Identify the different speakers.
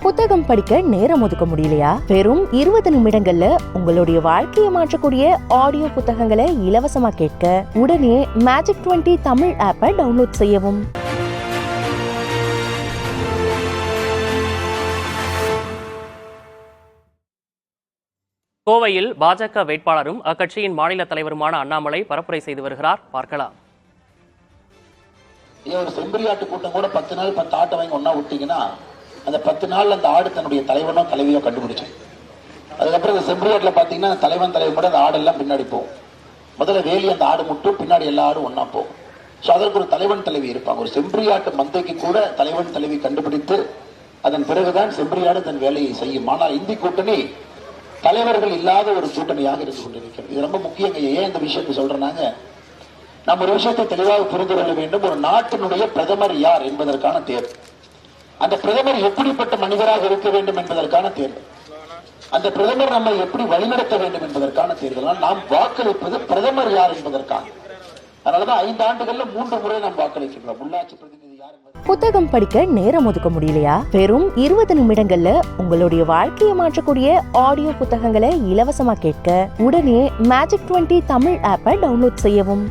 Speaker 1: புத்தகம் படிக்க நேரம் ஒதுக்க முடியலையா? வெறும் 20 நிமிடங்கள்ல உங்களுடைய வாழ்க்கையை மாற்றக்கூடிய ஆடியோ புத்தகங்களை இலவசமா கேட்க உடனே மேஜிக் 20 தமிழ் ஆப்பை டவுன்லோட் செய்யவும்.
Speaker 2: கோவையில் பாஜக வேட்பாளரும் அக்கட்சியின் மாநில தலைவருமான அண்ணாமலை பரப்புரை செய்து வருகிறார். பார்க்கலாம்.
Speaker 3: ஒரு செம்பரியாட்டு கூட்டம் கூட 10 நாள் 10 ஆட்டை வாங்கி ஒன்னா விட்டீங்கன்னா அந்த 10 நாள் அந்த ஆடு தன்னுடைய தலைவனோ தலைவியோ கண்டுபிடிச்சு. அதுக்கப்புறம் இந்த செம்பரியாட்டில் பார்த்தீங்கன்னா தலைவன் தலைவர் கூட அந்த ஆடெல்லாம் பின்னாடி போகும். முதல்ல வேலி அந்த ஆடு முட்டும், பின்னாடி எல்லா ஆடும் ஒன்னா போகும். ஸோ அதற்கு ஒரு தலைவன் தலைவி இருப்பாங்க. ஒரு செம்பரியாட்டு மந்தைக்கு கூட தலைவன் தலைவி கண்டுபிடித்து அதன் பிறகுதான் செம்பரியாடு தன் வேலையை செய்யும். ஆனால் இந்தி கூட்டணி தலைவர்கள் இல்லாத ஒரு கூட்டணியாக இருந்து கொண்டிருக்கிறது. இது ரொம்ப முக்கியம். ஏன் இந்த விஷயத்தை சொல்றேன்னாங்க, நம்ம ஒரு விஷயத்தை தெளிவாக புரிந்து கொள்ள வேண்டும். ஒரு நாட்டினுடைய பிரதமர் யார் என்பதற்கான தேர்வு, அந்த பிரதமர் எப்படிப்பட்ட மனிதராக இருக்க வேண்டும் என்பதற்கான தேர்வு, அந்த பிரதமர் நம்மை எப்படி வழிநடத்த வேண்டும் என்பதற்கான தேர்தல். நாம் வாக்களிப்பது பிரதமர் யார் என்பதற்கான. அதனாலதான் 5 ஆண்டுகள்ல 3 முறை நாம் வாக்களிக்கிறோம். உள்ளாட்சி பிரதிநிதி யார்.
Speaker 1: புத்தகம் படிக்க நேரம் ஒதுக்க முடியலையா? வெறும் 20 நிமிடங்கள்ல உங்களுடைய வாழ்க்கையை மாற்றக்கூடிய ஆடியோ புத்தகங்களை இலவசமா கேட்க உடனே மேஜிக் 20 தமிழ் ஆப்பை டவுன்லோட் செய்யவும்.